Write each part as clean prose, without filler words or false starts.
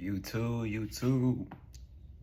YouTube.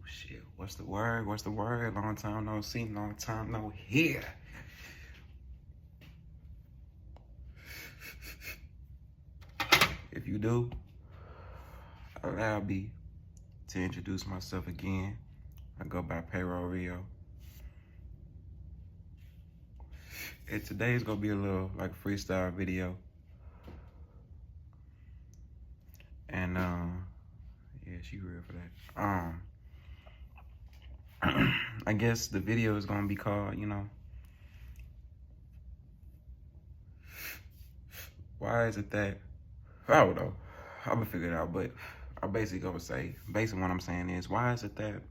Shit, what's the word? Long time no see, long time no hear. If you do, allow me to introduce myself again. I go by Payroll Rio. And today's gonna be a little like a freestyle video. And yeah, she real for that. I guess the video is gonna be called, why is it that, I don't know, I'm gonna figure it out, but I'm basically gonna say, basically what I'm saying is, why is it that,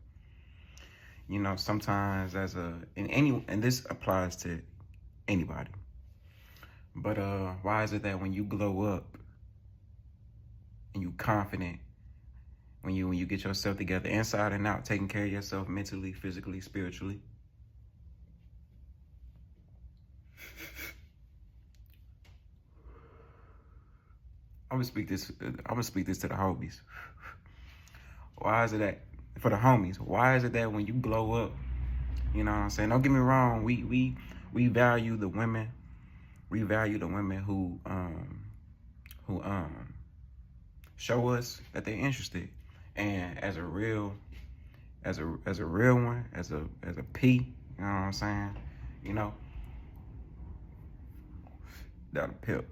sometimes and this applies to anybody, but why is it that when you glow up and you confident, when you get yourself together inside and out, taking care of yourself mentally, physically, spiritually, I'm gonna speak this to the homies. Why is it that, for the homies, why is it that when you glow up, you know what I'm saying? Don't get me wrong, we value the women. We value the women who show us that they're interested. And as a real one, as a P, you know what I'm saying? That'll pimp.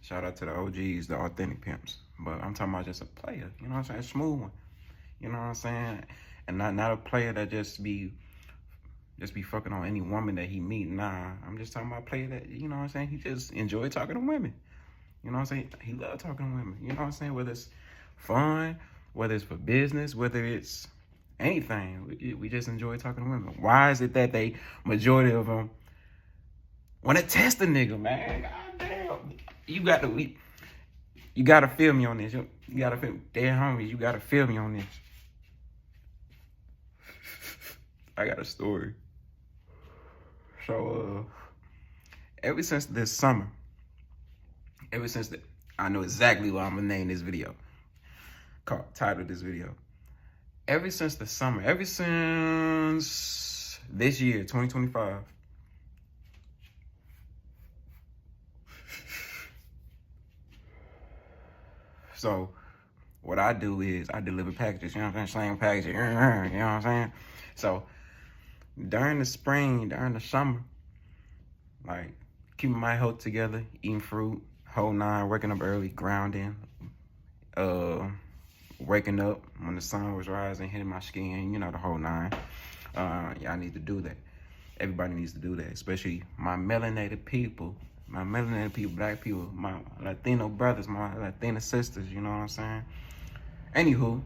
Shout out to the OGs, the authentic pimps. But I'm talking about just a player, you know what I'm saying? Smooth one. You know what I'm saying? And not a player that just be fucking on any woman that he meet. Nah, I'm just talking about a player that, you know what I'm saying? He just enjoy talking to women. You know what I'm saying? He love talking to women. You know what I'm saying? Whether it's fun, whether it's for business, whether it's anything, we just enjoy talking to women. Why is it that they, majority of them, want to test a nigga, man? God damn. You gotta feel me on this. You gotta feel me. Dead homies, you gotta feel me on this. I got a story. So, ever since this summer, I know exactly what I'm gonna name this video. Title this video. Ever since the summer, ever since this year, 2025, so what I do is I deliver packages, you know what I'm saying? Slang packages, you know what I'm saying? So during the spring, during the summer, like keeping my health together, eating fruit, whole nine, waking up early, grounding, waking up when the sun was rising, hitting my skin, the whole nine. Y'all need to do that. Everybody needs to do that, especially my melanated people, black people, my Latino brothers, my Latina sisters, you know what I'm saying? Anywho,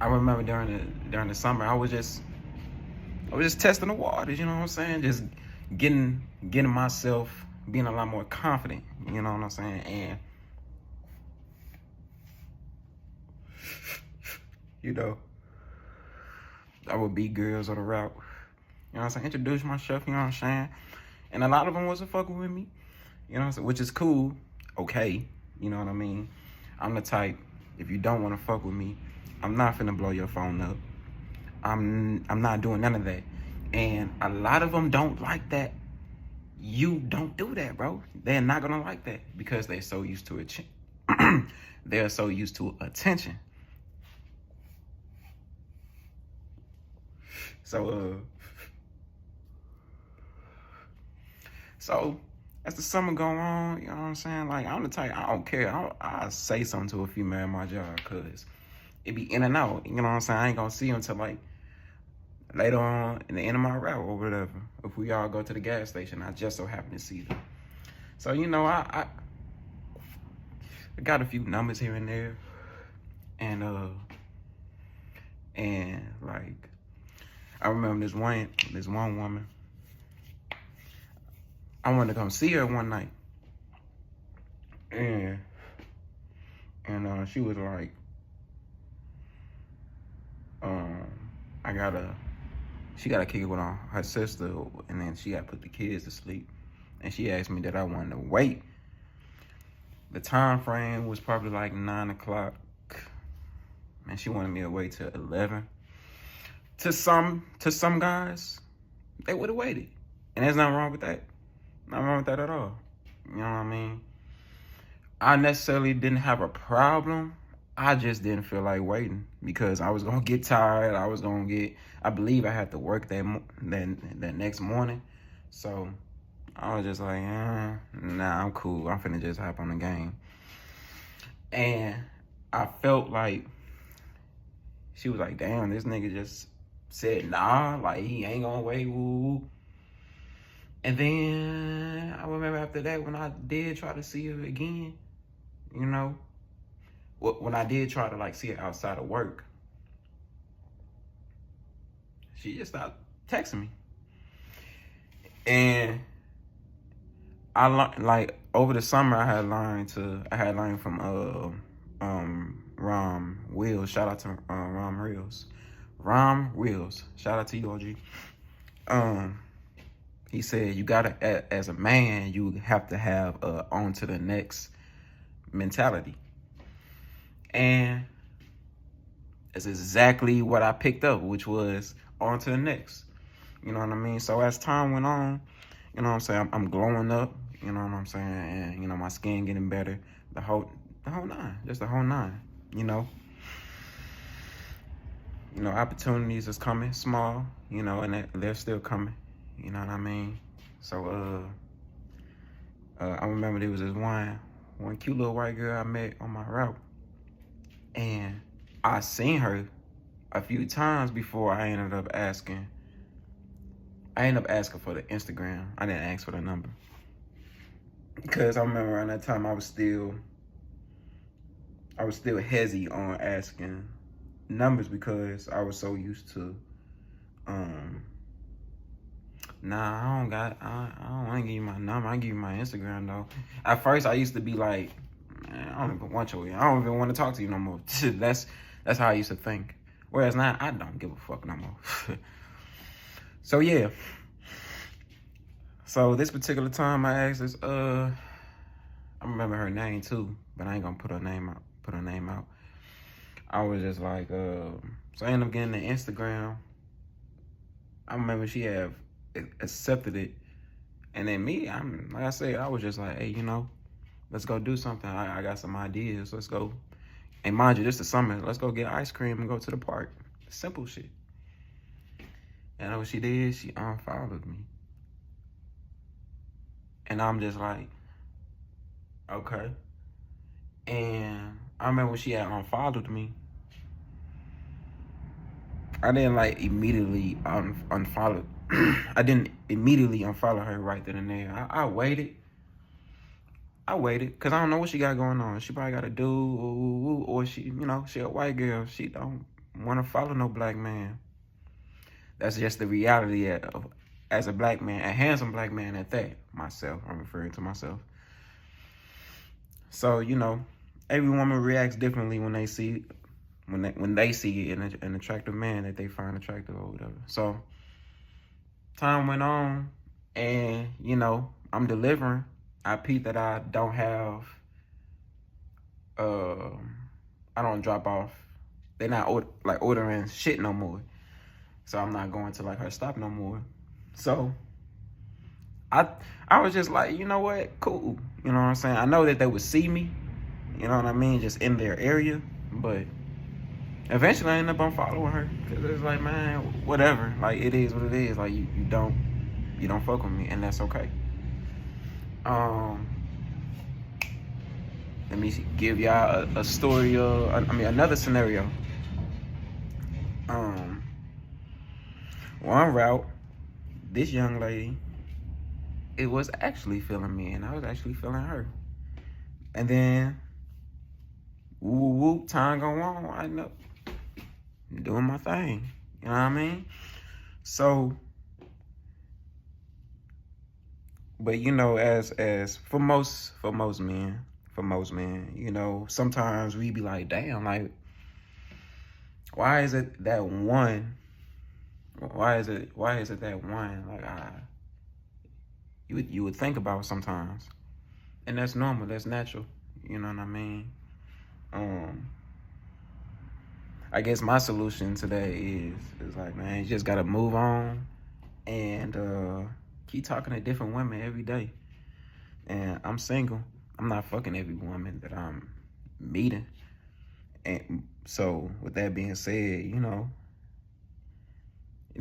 I remember during the summer, I was just testing the waters, you know what I'm saying? Just getting myself, being a lot more confident, you know what I'm saying? And I would beat girls on the route. You know what I'm saying? Introduce myself, you know what I'm saying? And a lot of them wasn't fucking with me. You know what I'm saying? Which is cool. Okay. You know what I mean? I'm the type, if you don't want to fuck with me, I'm not finna blow your phone up. I'm not doing none of that. And a lot of them don't like that. You don't do that, bro. They're not gonna like that because they're so used to it. They're so used to attention. So as the summer go on, you know what I'm saying? Like, I'm the type, I don't care. I'll say something to a female at my job because it be in and out. You know what I'm saying? I ain't gonna see them until like later on in the end of my route or whatever. If we all go to the gas station, I just so happen to see them. So, I got a few numbers here and there. And like, I remember this one woman. I wanted to come see her one night. And she was like, she got to kick it with her sister, and then she got to put the kids to sleep. And she asked me that I wanted to wait The time frame was probably like 9 o'clock. Man, she wanted me to wait till 11. To some guys, they would have waited. And there's nothing wrong with that. Nothing wrong with that at all. You know what I mean? I necessarily didn't have a problem. I just didn't feel like waiting because I was gonna get tired. I believe I had to work that next morning. So I was just like, nah, I'm cool. I'm finna just hop on the game. And I felt like she was like, damn, this nigga just said nah, like he ain't gonna wait, woo. And then I remember after that when I did try to see her again, you know, when I did try to like see her outside of work, she just stopped texting me. And I like over the summer I had learned from Rom Wheels. Shout out to Rom Reels. Rom Reels. Shout out to you, OG. He said you gotta, as a man, you have to have on to the next mentality. And that's exactly what I picked up, which was on to the next. You know what I mean? So as time went on, you know what I'm saying, I'm glowing up, you know what I'm saying, and you know, my skin getting better, the whole nine, just the whole nine, you know. You know, opportunities is coming, small, you know, and they're still coming, you know what I mean? So I remember there was this one cute little white girl I met on my route, and I seen her a few times before I ended up asking for the Instagram. I didn't ask for the number. Because I remember around that time I was still hezzy on asking numbers because I was so used to nah, I don't want to give you my number. I give you my Instagram though. At first I used to be like, man, I don't even want you. I don't even want to talk to you no more. That's how I used to think. Whereas now I don't give a fuck no more. So yeah. So this particular time I asked this, I remember her name too, but I ain't gonna put her name out. I was just like, so I ended up getting the Instagram. I remember she had accepted it. And then me, like I said, I was just like, hey, you know, let's go do something. I got some ideas. Let's go. And mind you, this is summer. Let's go get ice cream and go to the park. Simple shit. And what she did, she unfollowed me. And I'm just like, okay. And I remember when she had unfollowed me, I didn't like immediately unfollow. I didn't immediately unfollow her right then and there. I waited. Because I don't know what she got going on. She probably got a dude, or she, you know, she a white girl. She don't want to follow no black man. That's just the reality of, as a black man, a handsome black man at that. Myself, I'm referring to myself. So, you know, every woman reacts differently when they see an attractive man that they find attractive or whatever. So time went on, and you know, I'm delivering. I peeped that I don't have, I don't drop off. They're not ordering shit no more. So I'm not going to like her stop no more. So I was just like, you know what, cool. You know what I'm saying? I know that they would see me, you know what I mean, just in their area, but eventually I ended up unfollowing her because it's like, man, whatever. Like, it is what it is. Like, you don't fuck with me, and that's okay. Let me give y'all a story of, another scenario. One route, this young lady, it was actually feeling me, and I was actually feeling her. And then, whoop, time go on, I end up doing my thing. You know what I mean? So, but you know, as for most men, you know, sometimes we be like, damn, like, why is it that one? Why is it that one? Like, you would think about sometimes, and that's normal. That's natural. You know what I mean? I guess my solution today is like, man, you just gotta move on and keep talking to different women every day. And I'm single. I'm not fucking every woman that I'm meeting. And so with that being said, you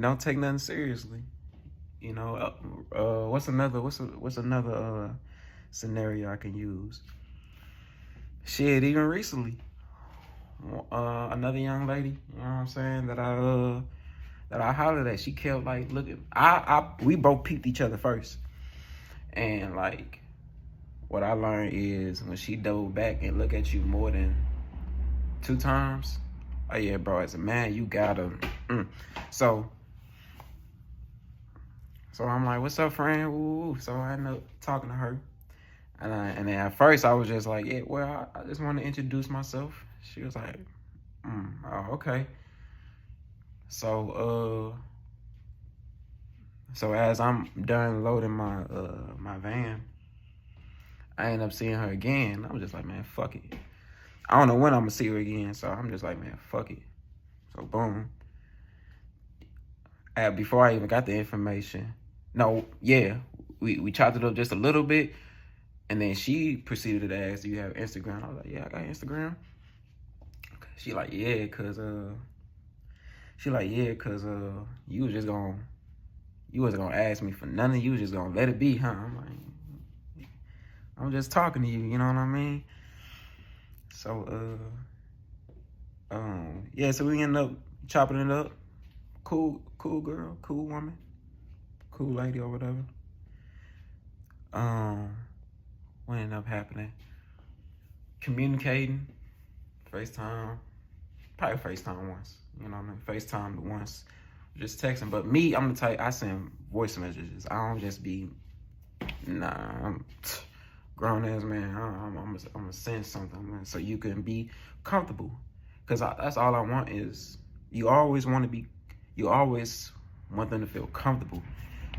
don't take nothing seriously. What's another scenario I can use? Shit, even recently, another young lady, you know what I'm saying, that I hollered at. She kept like looking. We both peeped each other first, and like what I learned is when she double back and look at you more than 2 times, oh yeah, bro, as a man, you gotta. So I'm like, what's up, friend? Woo. So I end up talking to her. And then at first I was just like, yeah, well, I just want to introduce myself. She was like, oh, okay. So as I'm done loading my van, I end up seeing her again. I was just like, man, fuck it. I don't know when I'm gonna see her again, so I'm just like, man, fuck it. So boom. Before I even got the information, we chopped it up just a little bit, and then she proceeded to ask, "Do you have Instagram?" I was like, "Yeah, I got Instagram." She like, "Yeah, cause you wasn't gonna ask me for nothing. You was just gonna let it be, huh?" I'm like, I'm just talking to you, you know what I mean? So yeah, so we ended up chopping it up. Cool girl, cool woman, cool lady or whatever. What ended up happening? Communicating, FaceTime, probably FaceTime once, you know what I mean? FaceTime once, just texting. But me, I'm the type, I send voice messages. I don't just be, I'm grown ass man. I'm gonna send something, man, so you can be comfortable. Cause that's all I want is, you always want them to feel comfortable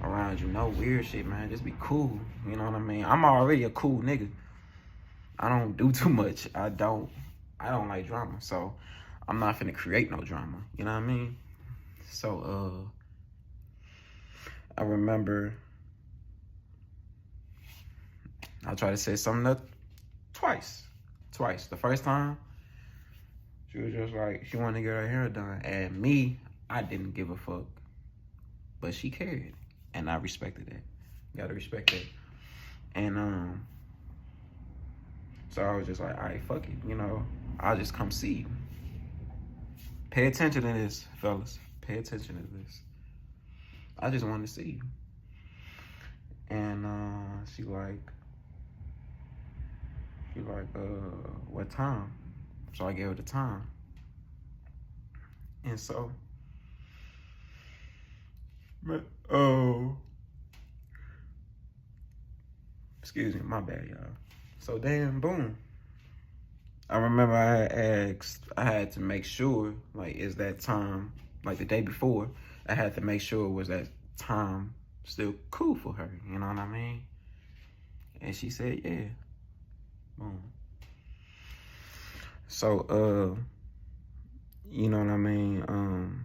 around you. No weird shit, man. Just be cool. You know what I mean? I'm already a cool nigga. I don't do too much. I don't like drama. So I'm not finna create no drama. You know what I mean? So I remember I tried to say something up twice. The first time, she was just like, she wanted to get her hair done. And me, I didn't give a fuck. But she cared. And I respected that. Gotta respect that. And so I was just like, all right, fuck it. I'll just come see you. Pay attention to this, fellas. Pay attention to this. I just wanted to see you. And she like, what time? So I gave her the time. And so, excuse me, my bad, y'all. So then, boom. I remember I had to make sure, like, is that time, like the day before, I had to make sure was that time still cool for her, you know what I mean? And she said, yeah. Boom. So, you know what I mean?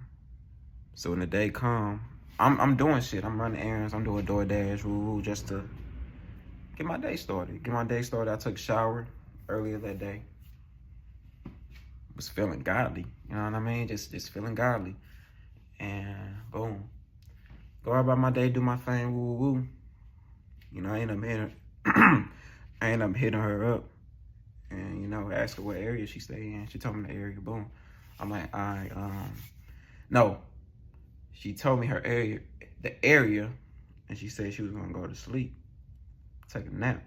So when the day come, I'm doing shit. I'm running errands. I'm doing DoorDash, just to get my day started. I took a shower earlier that day. Was feeling godly, you know what I mean? Just feeling godly. And boom. Go about my day, do my thing, woo. I end up hitting her up and, ask her what area she stay in. She told me the area, boom. I'm like, all right, no. She told me the area, and she said she was gonna go to sleep, take a nap.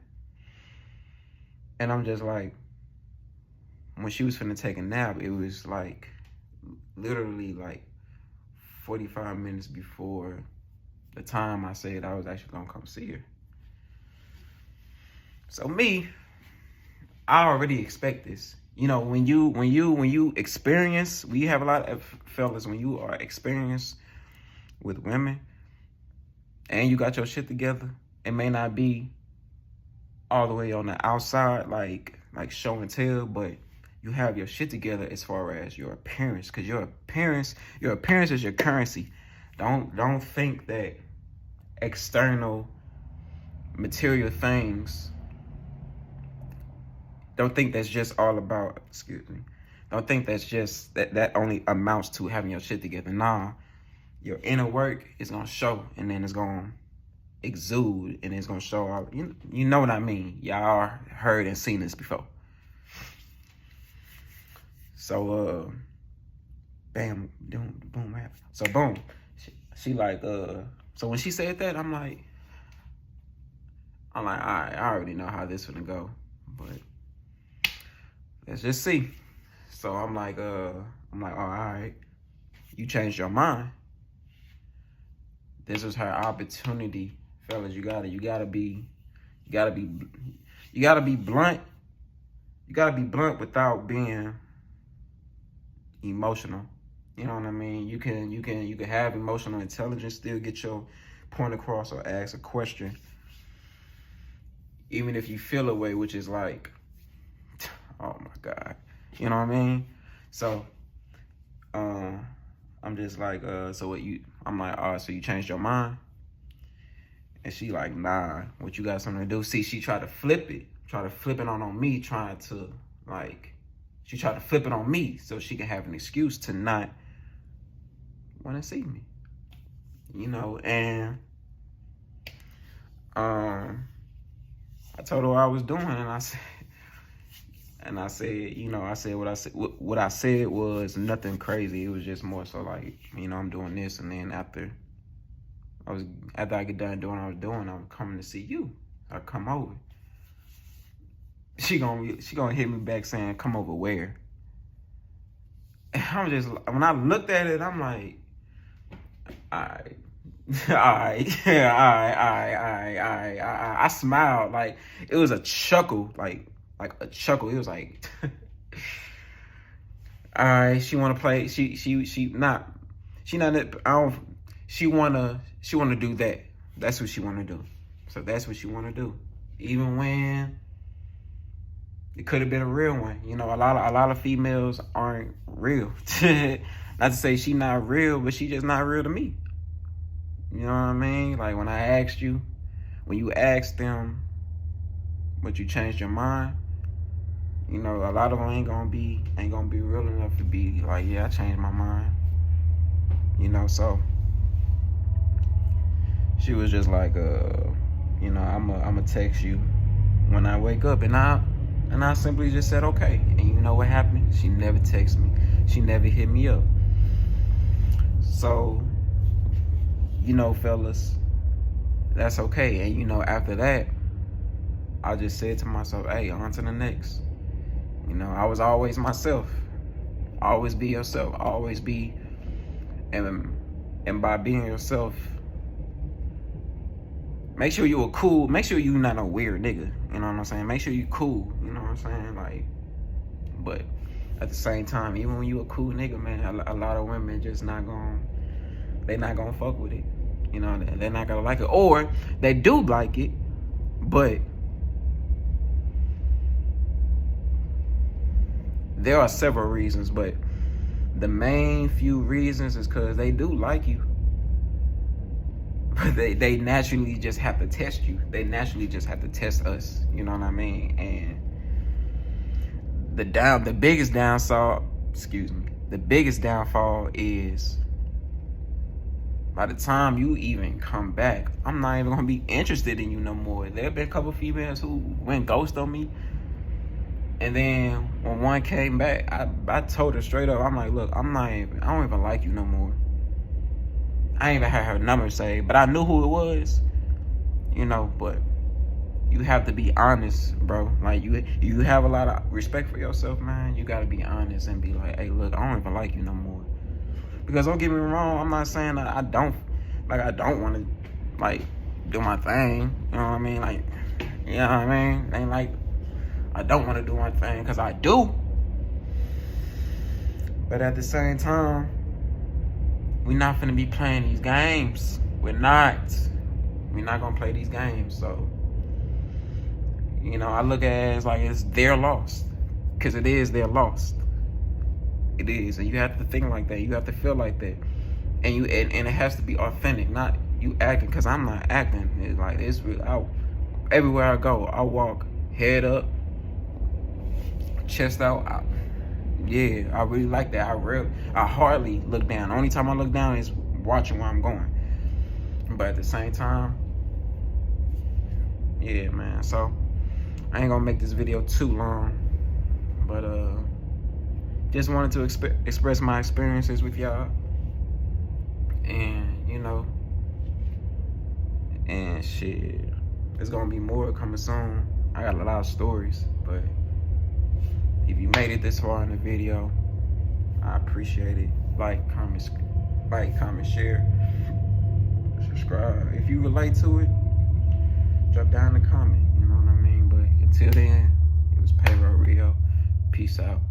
And I'm just like, when she was finna take a nap, it was like, literally like 45 minutes before the time I said I was actually gonna come see her. So me, I already expect this. When you experience, we have a lot of fellas, when you are experienced with women and you got your shit together, it may not be all the way on the outside, like like show and tell, but you have your shit together as far as your appearance, because your appearance is your currency. Don't think that external material things, don't think that's just all about, excuse me, don't think that's just that only amounts to having your shit together. Nah, your inner work is gonna show, and then it's gonna exude, and it's gonna show out. You know what I mean? Y'all heard and seen this before. So bam, boom, boom, what happened? So boom, she like so when she said that, I'm like, all right, I already know how this gonna go, but let's just see. So I'm like, oh, all right, you changed your mind. This is her opportunity, fellas. You gotta be blunt. You gotta be blunt without being emotional. You know what I mean? You can have emotional intelligence, still get your point across or ask a question, even if you feel a way, which is like, oh my God. You know what I mean? So I'm just like, so what you, I'm like, all right, so you changed your mind? And she like, nah, what you got something to do? See, she tried to flip it on me, trying to like, she tried to flip it on me so she can have an excuse to not want to see me, you know. And I told her what I was doing, and I said, you know, what I said was nothing crazy. It was just more so like, you know, I'm doing this, and then after I get done doing what I was doing, I'm coming to see you. I come over. She gonna hit me back saying, come over where? And I'm just, when I looked at it, I'm like, all right. I smiled, like it was a chuckle, like a chuckle. It was like, all right, she wanna play. She wanna do that. That's what she wanna do. So that's what she wanna do, even when it could have been a real one. You know, a lot of females aren't real. Not to say she not real, but she just not real to me. You know what I mean? Like when you asked them, but you changed your mind, you know, a lot of them ain't gonna be real enough to be like, yeah, I changed my mind. You know, so she was just like, you know, I'm a text you when I wake up, and I simply just said, okay. And you know what happened? She never texted me. She never hit me up. So, you know, fellas, that's okay. And, you know, after that, I just said to myself, hey, on to the next. You know, I was always myself. Always be yourself. Always be, and by being yourself, make sure you not a weird nigga. You know what I'm saying? Make sure you cool. You know what I'm saying? Like, but at the same time, even when you a cool nigga, man, a lot of women just they not gonna fuck with it. You know, they're not gonna like it. Or they do like it, but there are several reasons, but the main few reasons is because they do like you. But they naturally just have to test you. They naturally just have to test us. You know what I mean? And the biggest downfall is by the time you even come back, I'm not even gonna be interested in you no more. There have been a couple females who went ghost on me, and then when one came back, I told her straight up, I'm like, look, I don't even like you no more. I ain't even had her number saved, but I knew who it was, you know. But you have to be honest, bro. Like you have a lot of respect for yourself, man. You gotta be honest and be like, hey, look, I don't even like you no more. Because don't get me wrong, I'm not saying that I don't want to like do my thing. You know what I mean? Like, you know what I mean? Ain't like I don't want to do my thing, because I do. But at the same time, we're not finna be playing these games. We're not gonna play these games. So, You know, I look at it as like it's their loss, because it is their loss. It is, and you have to think like that. You have to feel like that, and it has to be authentic, not you acting. Because I'm not acting. It's like it's real. Everywhere I go, I walk head up, chest out. Yeah, I really like that. I hardly look down. The only time I look down is watching where I'm going. But at the same time, yeah, man. So I ain't gonna make this video too long, but just wanted to express my experiences with y'all, and you know, and shit, there's gonna be more coming soon. I got a lot of stories, but if you made it this far in the video, I appreciate it. Like, comment, share, subscribe. If you relate to it, drop down in the comment. You know what I mean? But until then, it was Payroll Rio. Peace out.